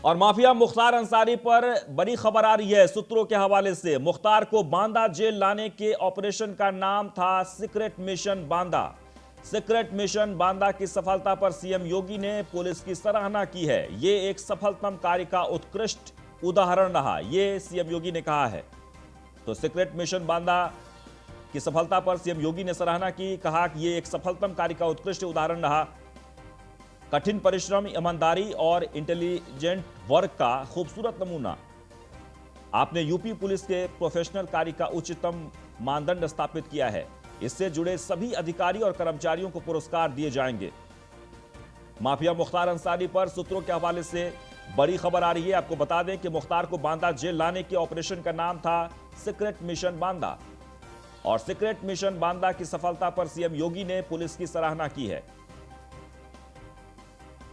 और माफिया मुख्तार अंसारी पर बड़ी खबर आ रही है सूत्रों के हवाले से। मुख्तार को बांदा जेल लाने के ऑपरेशन का नाम था secret mission Banda. Secret mission Banda की सफलता पर सीएम योगी ने पुलिस की सराहना की है। यह एक सफलतम कार्य का उत्कृष्ट उदाहरण रहा, यह सीएम योगी ने कहा है। तो सीक्रेट मिशन बांदा की सफलता पर सीएम योगी ने सराहना की, कहा कि यह एक सफलतम कार्य का उत्कृष्ट उदाहरण रहा। कठिन परिश्रम, ईमानदारी और इंटेलिजेंट वर्क का खूबसूरत नमूना। आपने यूपी पुलिस के प्रोफेशनल कार्य का उच्चतम मानदंड स्थापित किया है। इससे जुड़े सभी अधिकारी और कर्मचारियों को पुरस्कार दिए जाएंगे। माफिया मुख्तार अंसारी पर सूत्रों के हवाले से बड़ी खबर आ रही है। आपको बता दें कि मुख्तार को बांदा जेल लाने के ऑपरेशन का नाम था सीक्रेट मिशन बांदा, और सीक्रेट मिशन बांदा की सफलता पर सीएम योगी ने पुलिस की सराहना की है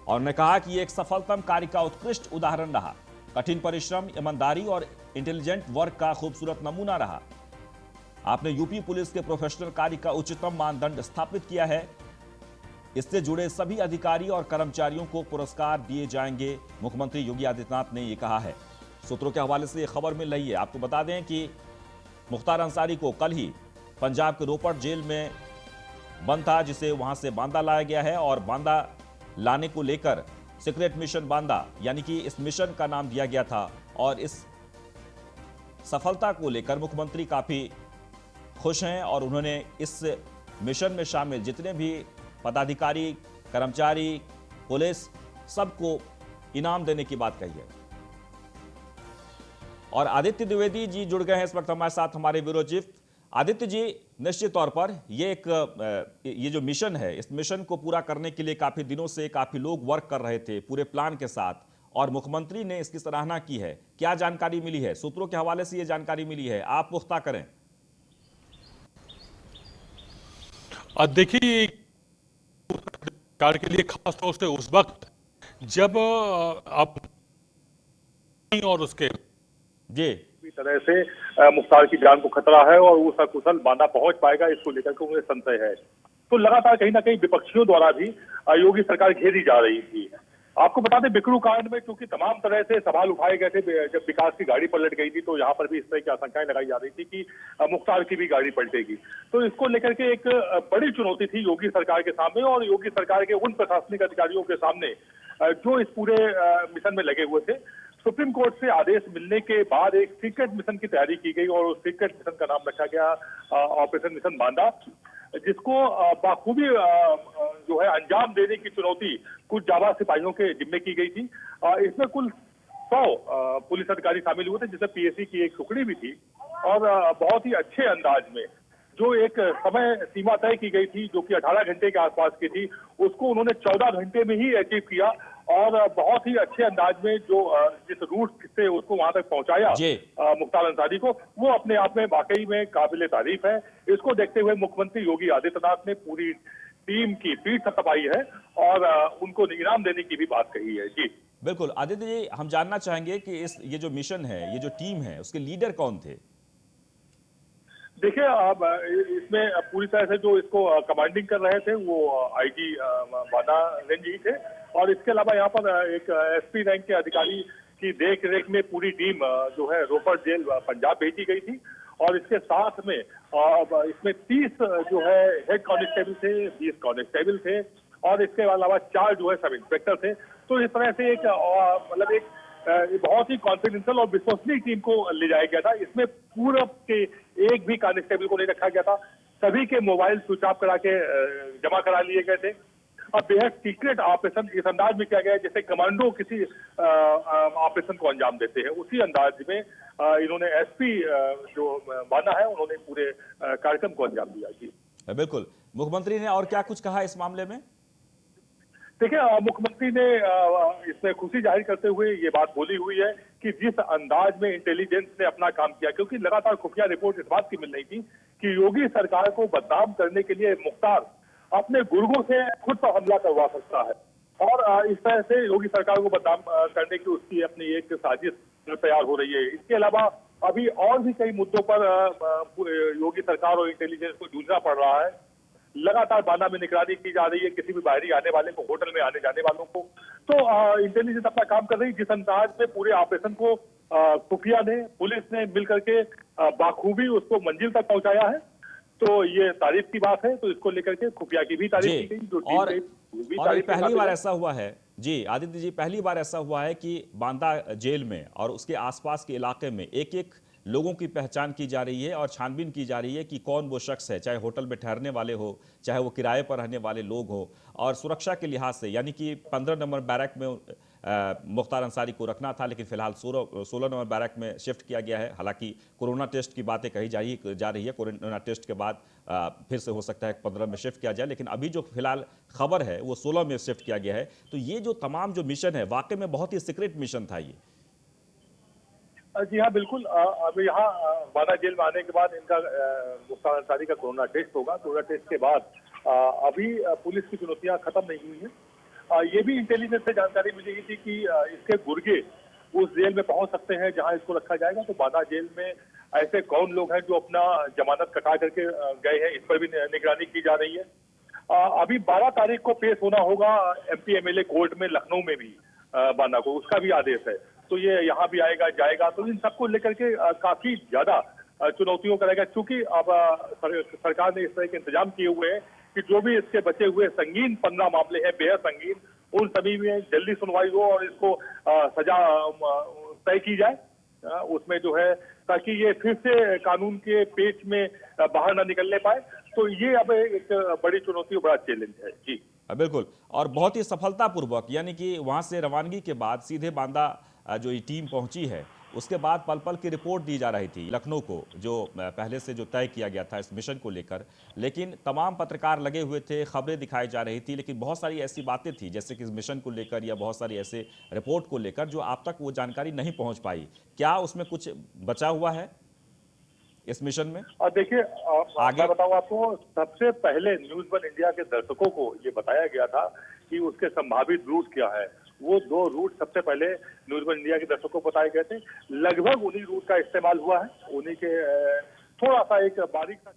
और ने कहा कि यह एक सफलतम कार्य का उत्कृष्ट उदाहरण रहा। कठिन परिश्रम, ईमानदारी और इंटेलिजेंट वर्क का खूबसूरत नमूना रहा। आपने यूपी पुलिस के प्रोफेशनल कार्य का उच्चतम मानदंड स्थापित किया है। इससे जुड़े सभी अधिकारी और कर्मचारियों को पुरस्कार दिए जाएंगे, मुख्यमंत्री योगी आदित्यनाथ ने यह कहा है। सूत्रों के हवाले से यह खबर मिल रही है। आपको बता दें कि मुख्तार अंसारी को कल ही पंजाब के रोपड़ जेल में बंद था, जिसे वहां से बांदा लाया गया है और बांदा लाने को लेकर सीक्रेट मिशन बांदा यानी कि इस मिशन का नाम दिया गया था। और इस सफलता को लेकर मुख्यमंत्री काफी खुश हैं और उन्होंने इस मिशन में शामिल जितने भी पदाधिकारी, कर्मचारी, पुलिस, सबको इनाम देने की बात कही है। और आदित्य द्विवेदी जी जुड़ गए हैं इस वक्त हमारे साथ, हमारे ब्यूरो चीफ। आदित्य जी, निश्चित तौर पर ये जो मिशन है, इस मिशन को पूरा करने के लिए काफी दिनों से काफी लोग वर्क कर रहे थे पूरे प्लान के साथ, और मुख्यमंत्री ने इसकी सराहना की है। क्या जानकारी मिली है? सूत्रों के हवाले से ये जानकारी मिली है, आप पुख्ता करें। देखिए, कार्य के लिए खास तौर से उस वक्त जब आप और उसके जी तरह से मुख्तार की जान को खतरा है और वो सकुशल बांदा पहुंच पाएगा, इसको लेकर के उन्हें संशय है। तो लगातार कहीं ना कहीं विपक्षियों द्वारा भी योगी सरकार घेरी जा रही थी। आपको बता दें, बिकरू कांड में चूंकि तमाम तरह से सवाल उठाए गए थे, जब विकास की गाड़ी पलट गई थी तो यहाँ पर भी इस तरह की आशंकाएं लगाई जा रही थी कि मुख्तार की भी गाड़ी पलटेगी। तो इसको लेकर के एक बड़ी चुनौती थी योगी सरकार के सामने और योगी सरकार के उन प्रशासनिक अधिकारियों के सामने जो इस पूरे मिशन में लगे हुए थे। सुप्रीम कोर्ट से आदेश मिलने के बाद एक सीक्रेट मिशन की तैयारी की गई और उस सीक्रेट मिशन का नाम रखा गया ऑपरेशन मिशन बांदा, जिसको बाखूबी जो है अंजाम देने की चुनौती कुछ जाबाज सिपाहियों के जिम्मे की गई थी। इसमें कुल 100 पुलिस अधिकारी शामिल हुए थे, जिसमें पीएसी की एक टुकड़ी भी थी। और बहुत ही अच्छे अंदाज में जो एक समय सीमा तय की गई थी, जो कि 18 घंटे के आसपास की थी, उसको उन्होंने 14 घंटे में ही अचीव किया और बहुत ही अच्छे अंदाज में जो जिस रूट से उसको वहां तक पहुंचाया मुख्तार अंसारी को, वो अपने आप में वाकई में काबिले तारीफ है। इसको देखते हुए मुख्यमंत्री योगी आदित्यनाथ ने पूरी टीम की पीठ थपथपाई है और उनको इनाम देने की भी बात कही है। जी बिल्कुल आदित्य जी, हम जानना चाहेंगे कि ये जो मिशन है, ये जो टीम है, उसके लीडर कौन थे? देखिए, अब इसमें पूरी तरह से जो इसको कमांडिंग कर रहे थे वो आईजी बांदा रेंज ही थे और इसके अलावा यहाँ पर एक एसपी रैंक के अधिकारी की देख रेख में पूरी टीम जो है रोपड़ जेल पंजाब भेजी गई थी। और इसके साथ में इसमें 30 जो है हेड कांस्टेबल थे, 20 कांस्टेबल थे और इसके अलावा 4 जो है सब इंस्पेक्टर थे। तो इस तरह से एक मतलब एक बहुत ही कॉन्फिडेंशियल और विश्वसनीय टीम को ले जाया गया था। इसमें पूर्व के एक भी कांस्टेबल को नहीं रखा गया था, सभी के मोबाइल स्विच ऑफ करा के जमा करा लिए गए थे। अब बेहद सीक्रेट ऑपरेशन इस अंदाज में किया गया है जैसे कमांडो किसी ऑपरेशन को अंजाम देते हैं, उसी अंदाज में इन्होंने एसपी जो बांदा है उन्होंने पूरे कार्यक्रम को अंजाम दिया। जी बिल्कुल, मुख्यमंत्री ने और क्या कुछ कहा इस मामले में? देखिए, मुख्यमंत्री ने इसमें खुशी जाहिर करते हुए ये बात बोली हुई है कि जिस अंदाज में इंटेलिजेंस ने अपना काम किया, क्योंकि लगातार खुफिया रिपोर्ट इस बात की मिल रही थी कि योगी सरकार को बदनाम करने के लिए मुख्तार अपने गुर्गों से खुद पर हमला करवा सकता है और इस तरह से योगी सरकार को बदनाम करने की उसकी अपनी एक साजिश तैयार हो रही है। इसके अलावा अभी और भी कई मुद्दों पर योगी सरकार और इंटेलिजेंस को जूझना पड़ रहा है। लगातार बांदा में निगरानी की जा रही है किसी भी बाहरी आने वाले को, होटल में आने जाने वालों को। तो इंटेलिजेंस अपना काम कर रही है। जिस अंदाज में पूरे ऑपरेशन को खुफिया ने, पुलिस ने मिलकर के बाखूबी उसको मंजिल तक पहुंचाया है, तो ये तारीफ की बात है। तो इसको लेकर के खुफिया की भी तारीफ की गई, जो टीम और भी और तारीफ पहली की बार गई। ऐसा हुआ है जी आदित्य जी, पहली बार ऐसा हुआ है कि बांदा जेल में और उसके आसपास के इलाके में एक एक लोगों की पहचान की जा रही है और छानबीन की जा रही है कि कौन वो शख्स है, चाहे होटल में ठहरने वाले हो, चाहे वो किराए पर रहने वाले लोग हो। और सुरक्षा के लिहाज से यानी कि 15 नंबर बैरक में मुख्तार अंसारी को रखना था, लेकिन फिलहाल 16 नंबर बैरक में शिफ्ट किया गया है। हालांकि कोरोना टेस्ट की बातें कही जा रही है, कोरोना टेस्ट के बाद फिर से हो सकता है 15 में शिफ्ट किया जाए, लेकिन अभी जो फिलहाल खबर है वो 16 में शिफ्ट किया गया है। तो ये जो तमाम जो मिशन है वाकई में बहुत ही सीक्रेट मिशन था ये। जी हाँ, बिल्कुल। अब यहाँ बांदा जेल में आने के बाद इनका मुख्तार अंसारी का कोरोना टेस्ट होगा। कोरोना टेस्ट के बाद अभी पुलिस की चुनौतियां खत्म नहीं हुई हैं। ये भी इंटेलिजेंस से जानकारी मिली थी कि इसके गुर्गे उस जेल में पहुंच सकते हैं जहां इसको रखा जाएगा। तो बांदा जेल में ऐसे कौन लोग हैं जो अपना जमानत कटा करके गए हैं, इस पर भी निगरानी की जा रही है। अभी 12 तारीख को पेश होना होगा MP MLA कोर्ट में लखनऊ में भी बांदा को, उसका भी आदेश है। तो ये यहाँ भी आएगा जाएगा, तो इन सबको लेकर के काफी ज्यादा चुनौतियों का रहेगा। क्योंकि अब सरकार ने इस तरह के इंतजाम किए हुए हैं कि जो भी इसके बचे हुए संगीन 15 मामले हैं, बेहद संगीन, उन सभी में जल्दी सुनवाई हो और इसको सजा तय की जाए उसमें जो है, ताकि ये फिर से कानून के पेच में बाहर ना निकलने पाए। तो ये अब एक बड़ी चुनौती और बड़ा चैलेंज है जी। बिल्कुल, और बहुत ही सफलतापूर्वक, यानी कि वहां से रवानगी के बाद सीधे बांदा जो ये टीम पहुंची है, उसके बाद पल पल की रिपोर्ट दी जा रही थी लखनऊ को, जो पहले से जो तय किया गया था इस मिशन को लेकर। लेकिन तमाम पत्रकार लगे हुए थे, खबरें दिखाई जा रही थी, लेकिन बहुत सारी ऐसी बातें थी जैसे कि इस मिशन को लेकर या बहुत सारी ऐसे रिपोर्ट को लेकर जो आप तक वो जानकारी नहीं पहुंच पाई। क्या उसमें कुछ बचा हुआ है इस मिशन में? और देखिए, आगे मैं बताऊं आपको, सबसे पहले न्यूज वन इंडिया के दर्शकों को ये बताया गया था कि उसके संभावित रूट क्या है। वो 2 रूट सबसे पहले न्यूज वन इंडिया के दर्शकों को बताए गए थे। लगभग उन्हीं रूट का इस्तेमाल हुआ है। उन्हीं के थोड़ा सा एक बारीक सा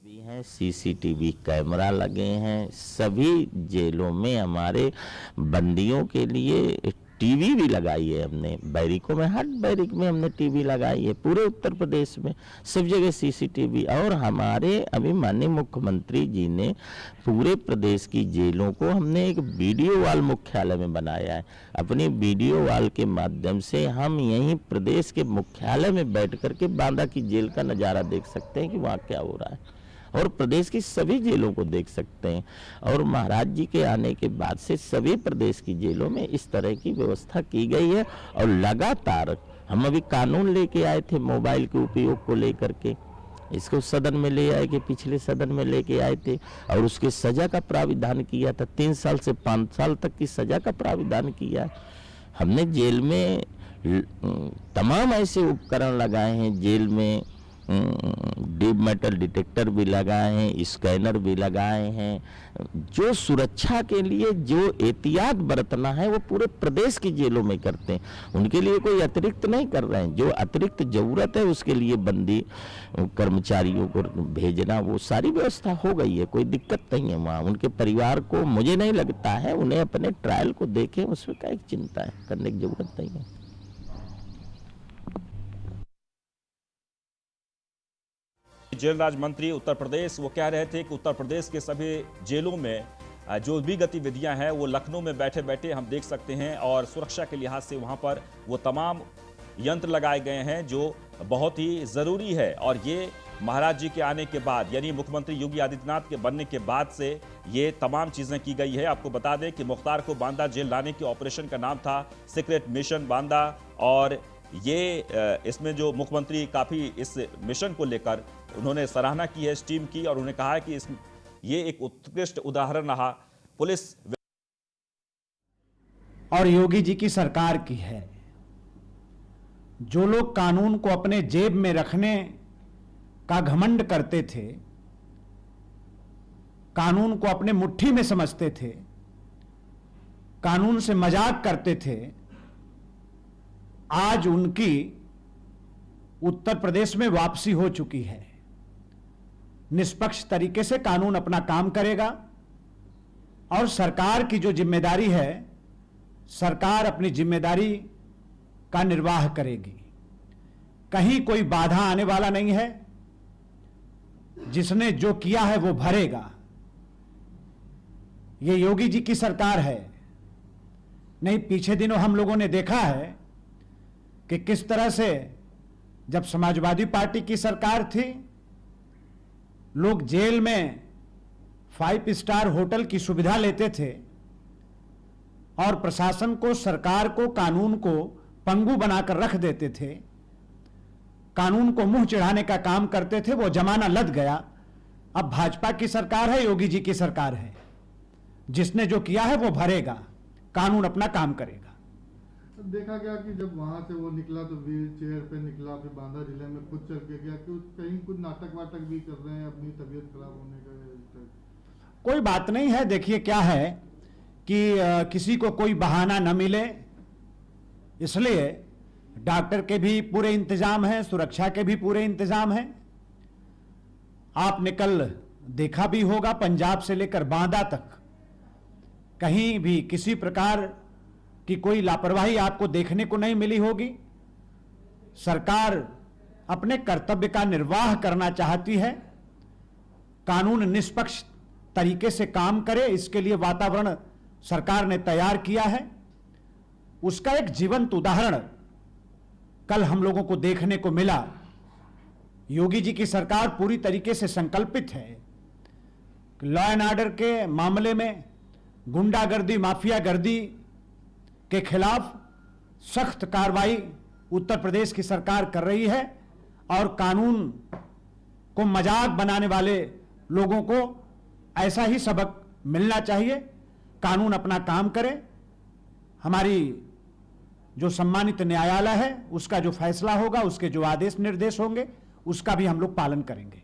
भी हैं, CCTV कैमरा लगे हैं। सभी जेलों में हमारे बंदियों के लिए TV भी लगाई है हमने। बैरिकों में, हर बैरिक में हमने TV लगाई है। पूरे उत्तर प्रदेश में सब जगह CCTV। और हमारे अभी माननीय मुख्यमंत्री जी ने पूरे प्रदेश की जेलों को हमने एक वीडियो वॉल मुख्यालय में बनाया है। अपनी वीडियो वॉल के माध्यम से हम यहीं प्रदेश के मुख्यालय में बैठ करके बांदा की जेल का नज़ारा देख सकते हैं कि वहाँ क्या हो रहा है, और प्रदेश की सभी जेलों को देख सकते हैं। और महाराज जी के आने के बाद से सभी प्रदेश की जेलों में इस तरह की व्यवस्था की गई है। और लगातार हम अभी कानून लेके आए थे मोबाइल के उपयोग को लेकर के, इसको सदन में ले आए, कि पिछले सदन में लेके आए थे, और उसके सजा का प्राविधान किया था। 3 साल से 5 साल तक की सजा का प्राविधान किया। हमने जेल में तमाम ऐसे उपकरण लगाए हैं, जेल में डीप मेटल डिटेक्टर भी लगाए हैं, स्कैनर भी लगाए हैं। जो सुरक्षा के लिए जो एहतियात बरतना है वो पूरे प्रदेश की जेलों में करते हैं। उनके लिए कोई अतिरिक्त नहीं कर रहे हैं। जो अतिरिक्त जरूरत है उसके लिए बंदी कर्मचारियों को भेजना, वो सारी व्यवस्था हो गई है, कोई दिक्कत नहीं है वहाँ। उनके परिवार को मुझे नहीं लगता है, उन्हें अपने ट्रायल को देखें, उसमें क्या एक चिंता है, करने की जरूरत नहीं है। जेल राज्य मंत्री उत्तर प्रदेश, वो कह रहे थे कि उत्तर प्रदेश के सभी जेलों में जो भी गतिविधियां हैं वो लखनऊ में बैठे बैठे हम देख सकते हैं, और सुरक्षा के लिहाज से वहां पर वो तमाम यंत्र लगाए गए हैं जो बहुत ही ज़रूरी है। और ये महाराज जी के आने के बाद, यानी मुख्यमंत्री योगी आदित्यनाथ के बनने के बाद से ये तमाम चीज़ें की गई है। आपको बता दें कि मुख्तार को बांदा जेल लाने के ऑपरेशन का नाम था सीक्रेट मिशन बांदा, और ये इसमें जो मुख्यमंत्री काफ़ी इस मिशन को लेकर उन्होंने सराहना की है इस टीम की, और उन्होंने कहा है कि ये एक उत्कृष्ट उदाहरण रहा पुलिस और योगी जी की सरकार की है। जो लोग कानून को अपने जेब में रखने का घमंड करते थे, कानून को अपने मुट्ठी में समझते थे, कानून से मजाक करते थे, आज उनकी उत्तर प्रदेश में वापसी हो चुकी है। निष्पक्ष तरीके से कानून अपना काम करेगा और सरकार की जो जिम्मेदारी है, सरकार अपनी जिम्मेदारी का निर्वाह करेगी। कहीं कोई बाधा आने वाला नहीं है। जिसने जो किया है वो भरेगा। ये योगी जी की सरकार है। नहीं, पीछे दिनों हम लोगों ने देखा है कि किस तरह से जब समाजवादी पार्टी की सरकार थी, लोग जेल में 5 स्टार होटल की सुविधा लेते थे और प्रशासन को, सरकार को, कानून को पंगु बनाकर रख देते थे, कानून को मुंह चढ़ाने का काम करते थे। वो जमाना लद गया। अब भाजपा की सरकार है, योगी जी की सरकार है। जिसने जो किया है वो भरेगा, कानून अपना काम करेगा। देखा गया कि जब वहां से वो निकला तो व्हील चेयर पे निकला, फिर बांदा जिले में खुद चल के गया कि कहीं कुछ नाटक वाटक भी कर रहे हैं अपनी तबीयत खराब होने का। कोई बात नहीं है। देखिए क्या है कि किसी को कोई बहाना न मिले, इसलिए डॉक्टर के भी पूरे इंतजाम हैं, सुरक्षा के भी पूरे इंतजाम हैं। आपने कल देखा भी होगा, पंजाब से लेकर बांदा तक कहीं भी किसी प्रकार की कोई लापरवाही आपको देखने को नहीं मिली होगी। सरकार अपने कर्तव्य का निर्वाह करना चाहती है। कानून निष्पक्ष तरीके से काम करे, इसके लिए वातावरण सरकार ने तैयार किया है। उसका एक जीवंत उदाहरण कल हम लोगों को देखने को मिला। योगी जी की सरकार पूरी तरीके से संकल्पित है कि लॉ एंड ऑर्डर के मामले में, गुंडागर्दी, माफियागर्दी के खिलाफ सख्त कार्रवाई उत्तर प्रदेश की सरकार कर रही है और कानून को मजाक बनाने वाले लोगों को ऐसा ही सबक मिलना चाहिए। कानून अपना काम करे। हमारी जो सम्मानित न्यायालय है उसका जो फैसला होगा, उसके जो आदेश निर्देश होंगे, उसका भी हम लोग पालन करेंगे।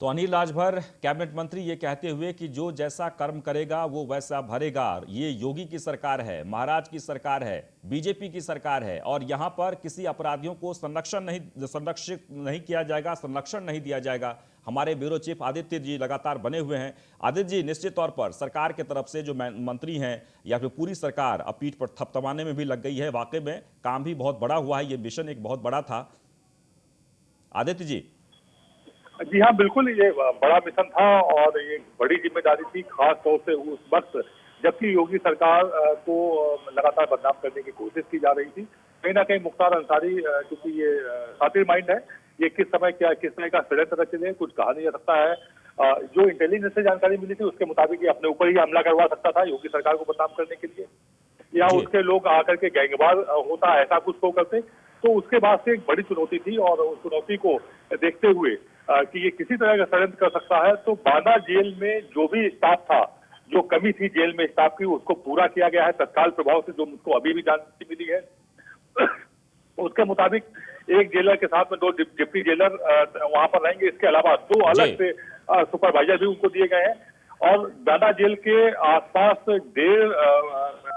तो अनिल राजभर कैबिनेट मंत्री ये कहते हुए कि जो जैसा कर्म करेगा वो वैसा भरेगा। ये योगी की सरकार है, महाराज की सरकार है, बीजेपी की सरकार है और यहां पर किसी अपराधियों को संरक्षित नहीं किया जाएगा, संरक्षण नहीं दिया जाएगा। हमारे ब्यूरो चीफ आदित्य जी लगातार बने हुए हैं। आदित्य जी, निश्चित तौर पर सरकार की तरफ से जो मंत्री हैं या फिर पूरी सरकार अब पीठ पर थपथपाने में भी लग गई है। वाकई में काम भी बहुत बड़ा हुआ है, ये मिशन एक बहुत बड़ा था। आदित्य जी। जी हाँ, बिल्कुल, ये बड़ा मिशन था और ये बड़ी जिम्मेदारी थी, खास तौर से उस वक्त जबकि योगी सरकार को लगातार बदनाम करने की कोशिश की जा रही थी। कहीं ना कहीं मुख्तार अंसारी, क्योंकि ये शातिर माइंड है, ये किस समय क्या किस तरह का षड्यंत्र रचने कुछ कहा नहीं जा सकता है। जो इंटेलिजेंस से जानकारी मिली थी उसके मुताबिक ये अपने ऊपर ही हमला करवा सकता था योगी सरकार को बदनाम करने के लिए, या उसके लोग आकर के गैंगवार होता, ऐसा कुछ तो करते। तो उसके बाद से एक बड़ी चुनौती थी और उस चुनौती को देखते हुए कि ये किसी तरह का षड्यंत्र कर सकता है, तो बांदा जेल में जो भी स्टाफ था, जो कमी थी जेल में स्टाफ की, उसको पूरा किया गया है तत्काल प्रभाव से। जो मुझको अभी भी जानकारी मिली है उसके मुताबिक एक जेलर के साथ में 2 डिप्टी जेलर वहां पर रहेंगे। इसके अलावा 2 अलग से सुपरवाइजर भी उनको दिए गए हैं और बांदा जेल के आसपास 1.5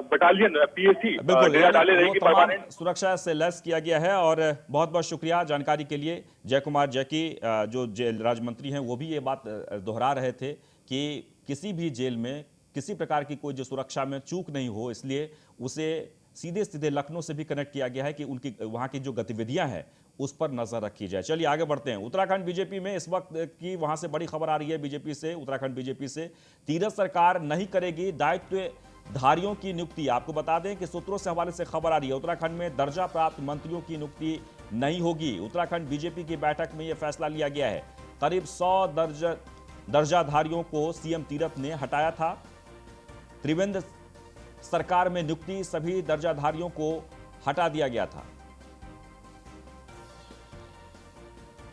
बटालियन पीएसी डाले रहेगी, परमानेंट सुरक्षा से लैस किया गया है। और बहुत बहुत शुक्रिया जानकारी के लिए। जय कुमार जैकी जो जेल राज्य मंत्री हैं वो भी ये बात दोहरा रहे थे कि किसी भी जेल में किसी प्रकार की कोई जो सुरक्षा में चूक नहीं हो, इसलिए उसे सीधे सीधे लखनऊ से भी कनेक्ट किया गया है कि उनकी वहां की जो गतिविधियां हैं उस पर नजर रखी जाए। चलिए आगे बढ़ते हैं। उत्तराखंड बीजेपी में इस वक्त की वहां से बड़ी खबर आ रही है। बीजेपी से, उत्तराखंड बीजेपी से तीरथ सरकार नहीं करेगी दायित्वधारियों की नियुक्ति। आपको बता दें कि सूत्रों से हवाले से खबर आ रही है उत्तराखंड में दर्जा प्राप्त मंत्रियों की नियुक्ति नहीं होगी। उत्तराखंड बीजेपी की बैठक में यह फैसला लिया गया है। करीब 100 दर्जाधारियों को सीएम तीरथ ने हटाया था। त्रिवेंद्र सरकार में नियुक्ति सभी दर्जाधारियों को हटा दिया गया था।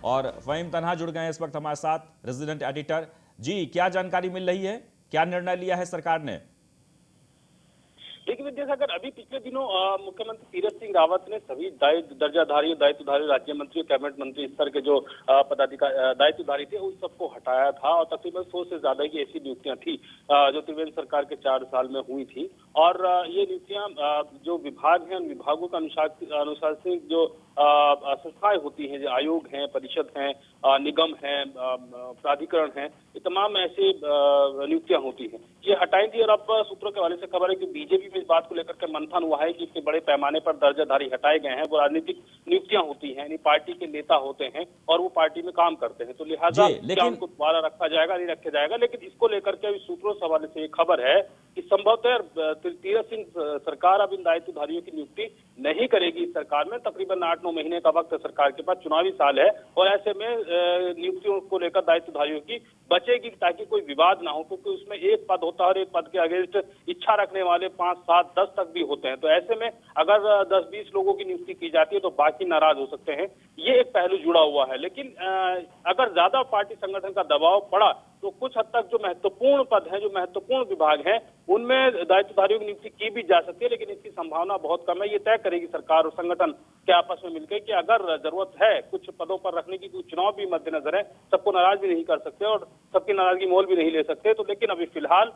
और फहीम तन्हा जुड़ गए हैं इस वक्त हमारे साथ, रेजिडेंट एडिटर। जी, क्या जानकारी मिल रही है, क्या निर्णय लिया है सरकार ने? देखिए विद्यासागर, अभी पिछले दिनों मुख्यमंत्री तीरथ सिंह रावत ने सभी दायित्वधारी राज्य मंत्री, कैबिनेट मंत्री स्तर के जो दायित्वधारी थे उन सबको हटाया था और तकरीबन 100 से ज्यादा की ऐसी नियुक्तियां थी जो त्रिवेंद्र सरकार के 4 साल में हुई थी। और ये नियुक्तियां जो विभाग हैं उन विभागों का अनुशासन जो संस्थाएं होती हैं, जो आयोग हैं, परिषद हैं, निगम हैं, प्राधिकरण हैं, ये तमाम ऐसे नियुक्तियां होती हैं, ये हटाई थी। और अब सूत्रों के हवाले से खबर है कि बीजेपी में इस बात को लेकर के मंथन हुआ है कि इतने बड़े पैमाने पर दर्जाधारी हटाए गए हैं। वो राजनीतिक नियुक्तियां होती हैं, यानी पार्टी के नेता होते हैं और वो पार्टी में काम करते हैं, तो लिहाजा क्या उनको दोबारा रखा जाएगा, नहीं रखा जाएगा। लेकिन इसको लेकर के अभी सूत्रों के हवाले से ये खबर है कि संभवतः तीरथ सिंह सरकार अब इन दायित्वधारियों की नियुक्ति नहीं करेगी। इस सरकार में तकरीबन 8-9 महीने का वक्त सरकार के पास, चुनावी साल है, और ऐसे में नियुक्तियों को लेकर दायित्वधारियों की बचेगी ताकि कोई विवाद ना हो, क्योंकि उसमें एक पद होता है और एक पद के अगेंस्ट इच्छा रखने वाले 5, 7, 10 तक भी होते हैं। तो ऐसे में अगर 10-20 लोगों की नियुक्ति की जाती है तो बाकी नाराज हो सकते हैं, ये एक पहलू जुड़ा हुआ है। लेकिन अगर ज्यादा पार्टी संगठन का दबाव पड़ा तो कुछ हद तक जो महत्वपूर्ण पद हैं, जो महत्वपूर्ण विभाग हैं, उनमें दायित्वधारियों की नियुक्ति की भी जा सकती है, लेकिन इसकी संभावना बहुत कम है। ये तय करेगी सरकार और संगठन के आपस में मिलकर कि अगर जरूरत है कुछ पदों पर रखने की, कुछ चुनाव भी मद्देनजर है, सबको नाराज भी नहीं कर सकते और सबकी नाराजगी मोल भी नहीं ले सकते। तो लेकिन अभी फिलहाल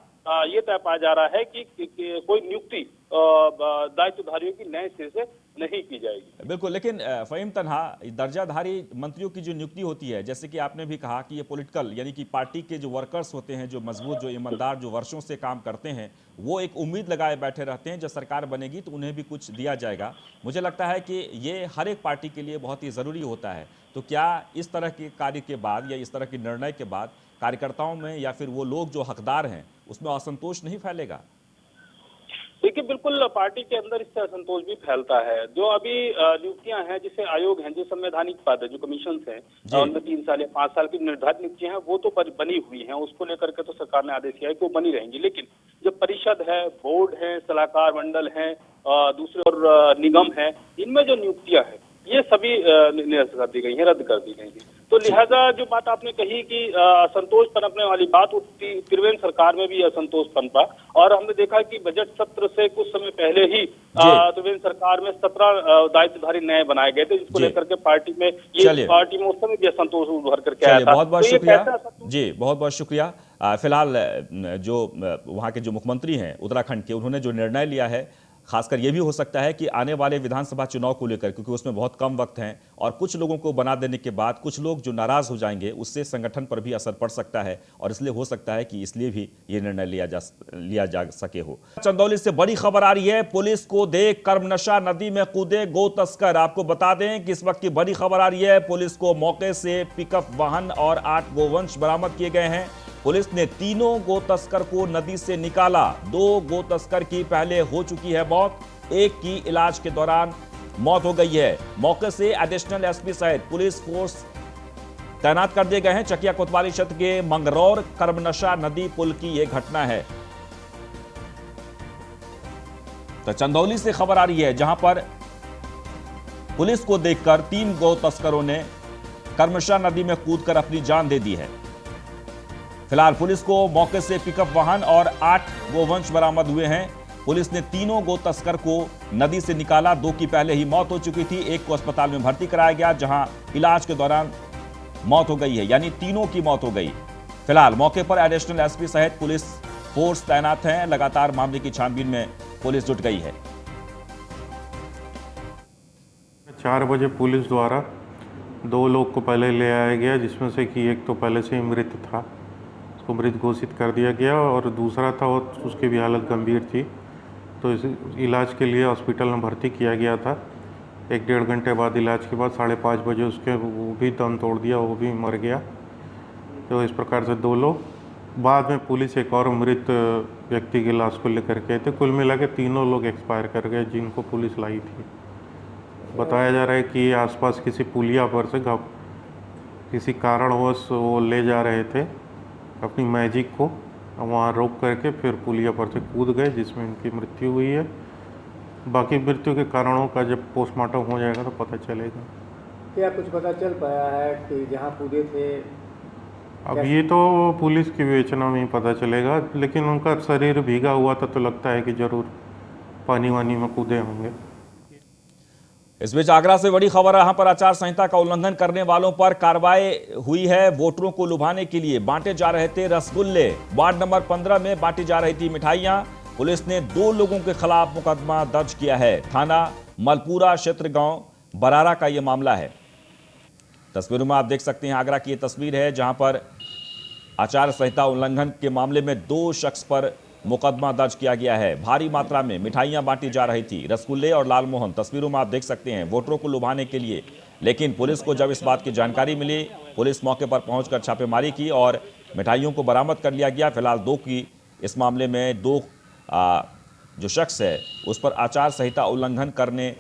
ये तय पाया जा रहा है कि कोई नियुक्ति दायित्वधारियों की नए सिरे से नहीं की जाएगी। बिल्कुल, लेकिन फहीम तन्हा, दर्जाधारी मंत्रियों की जो नियुक्ति होती है, जैसे कि आपने भी कहा कि ये पॉलिटिकल, यानी कि पार्टी के जो वर्कर्स होते हैं, जो मजबूत, जो ईमानदार, जो वर्षों से काम करते हैं, वो एक उम्मीद लगाए बैठे रहते हैं जब सरकार बनेगी तो उन्हें भी कुछ दिया जाएगा। मुझे लगता है कि ये हर एक पार्टी के लिए बहुत ही ज़रूरी होता है। तो क्या इस तरह के कार्य के बाद या इस तरह के निर्णय के बाद कार्यकर्ताओं में या फिर वो लोग जो हकदार हैं उसमें असंतोष नहीं फैलेगा? देखिए, बिल्कुल पार्टी के अंदर इससे असंतोष भी फैलता है। जो अभी नियुक्तियां हैं, जैसे आयोग हैं, जो संवैधानिक पद है, जो कमीशन हैं, उनमें 3 साल या 5 साल की निर्धारित नियुक्तियां हैं, वो तो बनी हुई हैं। उसको लेकर के तो सरकार ने आदेश किया है कि वो बनी रहेंगी। लेकिन जो परिषद है, बोर्ड है, सलाहकार मंडल है, दूसरे और निगम है, इनमें जो नियुक्तियां हैं ये सभी निरस्त कर दी गई हैं, रद्द कर दी गई हैं। तो लिहाजा जो बात आपने कही कि असंतोष पनपने वाली बात, वो त्रिवेंद्र सरकार में भी असंतोष पनपा। और हमने देखा कि बजट सत्र से कुछ समय पहले ही त्रिवेंद्र सरकार में 17 दायित्वधारी नए बनाए गए थे, जिसको लेकर के पार्टी में उस समय भी असंतोष उभर करके आया था। बहुत बहुत शुक्रिया जी, बहुत बहुत शुक्रिया। फिलहाल जो वहाँ के जो मुख्यमंत्री हैं उत्तराखंड के, उन्होंने जो निर्णय लिया है, खासकर ये भी हो सकता है कि आने वाले विधानसभा चुनाव को लेकर, क्योंकि उसमें बहुत कम वक्त है और कुछ लोगों को बना देने के बाद कुछ लोग जो नाराज हो जाएंगे, उससे संगठन पर भी असर पड़ सकता है और इसलिए हो सकता है कि इसलिए भी ये निर्णय लिया जा सके हो। चंदौली से बड़ी खबर आ रही है, पुलिस को देख कर्मनशा नदी में कूदे गो तस्कर। आपको बता दें कि इस वक्त की बड़ी खबर आ रही है, पुलिस को मौके से पिकअप वाहन और 8 गोवंश बरामद किए गए हैं। पुलिस ने तीनों गो तस्कर को नदी से निकाला। 2 गो तस्कर की पहले हो चुकी है मौत, एक की इलाज के दौरान मौत हो गई है। मौके से एडिशनल एसपी सहित पुलिस फोर्स तैनात कर दिए गए हैं। चकिया कोतवाली क्षेत्र के मंगरौर कर्मनशा नदी पुल की यह घटना है। तो चंदौली से खबर आ रही है, जहां पर पुलिस को देखकर 3 गौ तस्करों ने कर्मशा नदी में कूदकर अपनी जान दे दी है। फिलहाल पुलिस को मौके से पिकअप वाहन और 8 गोवंश बरामद हुए हैं। पुलिस ने तीनों गो तस्कर को नदी से निकाला। 2 की पहले ही मौत हो चुकी थी, एक को अस्पताल में भर्ती कराया गया जहां इलाज के दौरान मौत हो गई है, यानी तीनों की मौत हो गई। फिलहाल मौके पर एडिशनल एसपी सहित पुलिस फोर्स तैनात है। लगातार मामले की छानबीन में पुलिस जुट गई है। 4 बजे पुलिस द्वारा 2 लोग को पहले ले आया गया, जिसमें से कि एक तो पहले से ही मृत था, उसको मृत घोषित कर दिया गया, और दूसरा था वो, उसकी भी हालत गंभीर थी, तो इस इलाज के लिए हॉस्पिटल में भर्ती किया गया था। 1-1.5 घंटे बाद इलाज के बाद 5:30 बजे उसके वो भी दम तोड़ दिया, वो भी मर गया। तो इस प्रकार से 2 लोग, बाद में पुलिस एक और मृत व्यक्ति की लाश को लेकर के थे। कुल मिला के 3 लोग एक्सपायर कर गए, जिनको पुलिस लाई थी। बताया जा रहा है कि आसपास किसी पुलिया पर से किसी कारणवश वो ले जा रहे थे अपनी मैजिक को, वहाँ रोक करके फिर पुलिया पर से कूद गए, जिसमें उनकी मृत्यु हुई है। बाकी मृत्यु के कारणों का जब पोस्टमार्टम हो जाएगा तो पता चलेगा। क्या कुछ पता चल पाया है कि जहाँ कूदे थे? अब ये तो पुलिस की विवेचना में ही पता चलेगा, लेकिन उनका शरीर भीगा हुआ था तो लगता है कि जरूर पानी वानी में कूदे होंगे। इस बीच आगरा से बड़ी खबर, यहां पर आचार संहिता का उल्लंघन करने वालों पर कार्रवाई हुई है। वोटरों को लुभाने के लिए बांटे जा रहे थे रसगुल्ले। वार्ड नंबर 15 में बांटी जा रही थी मिठाइयां। पुलिस ने 2 लोगों के खिलाफ मुकदमा दर्ज किया है। थाना मलपुरा क्षेत्र गांव बरारा का यह मामला है। तस्वीरों में आप देख सकते हैं आगरा की यह तस्वीर है जहां पर आचार संहिता उल्लंघन के मामले में 2 शख्स पर मुकदमा दर्ज किया गया है। भारी मात्रा में मिठाइयां बांटी जा रही थी, रसगुल्ले और लालमोहन। तस्वीरों में आप देख सकते हैं वोटरों को लुभाने के लिए। लेकिन पुलिस को जब इस बात की जानकारी मिली, पुलिस मौके पर पहुंचकर छापेमारी की और मिठाइयों को बरामद कर लिया गया। फिलहाल 2 की इस मामले में 2 जो शख्स है उस पर आचार संहिता उल्लंघन करने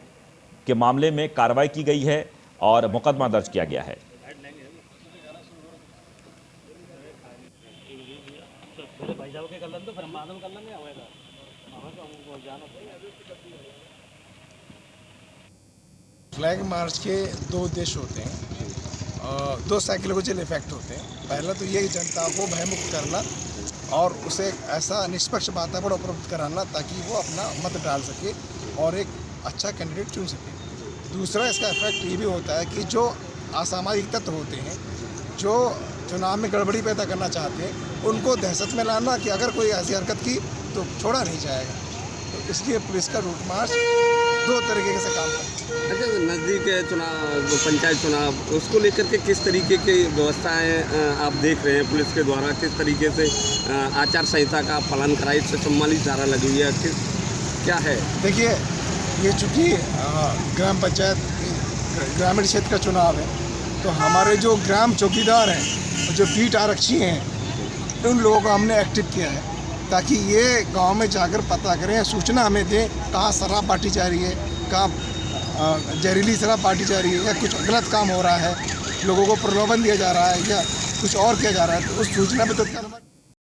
के मामले में कार्रवाई की गई है और मुकदमा दर्ज किया गया है। फ्लैग मार्च के 2 उद्देश्य होते हैं, 2 साइकोलॉजिकल इफेक्ट होते हैं। पहला तो ये जनता को भयमुक्त करना और उसे एक ऐसा निष्पक्ष वातावरण उपलब्ध कराना ताकि वो अपना मत डाल सके और एक अच्छा कैंडिडेट चुन सके। दूसरा इसका इफेक्ट ये भी होता है कि जो असामाजिक तत्व होते हैं जो चुनाव में गड़बड़ी पैदा करना चाहते हैं उनको दहशत में लाना कि अगर कोई ऐसी हरकत की तो छोड़ा नहीं जाएगा। तो इसलिए पुलिस का रूट मार्च 2 तरीके से काम करता है। अच्छा, नज़दीक है चुनाव, पंचायत चुनाव, उसको लेकर के किस तरीके की व्यवस्थाएं आप देख रहे हैं पुलिस के द्वारा? किस तरीके से आचार संहिता का पालन करा? 144 धारा लगी हुई है, क्या है? देखिए, ये चूँकि ग्राम पंचायत ग्रामीण क्षेत्र का चुनाव है तो हमारे जो ग्राम चौकीदार हैं, जो बीट आरक्षी हैं, उन लोगों को हमने एक्टिव किया है ताकि ये गांव में जाकर पता करें, सूचना हमें दें कहाँ शराब बांटी जा रही है, कहाँ जहरीली शराब बांटी जा रही है या कुछ गलत काम हो रहा है, लोगों को प्रलोभन दिया जा रहा है या कुछ और किया जा रहा है। तो उस सूचना पर तत्काल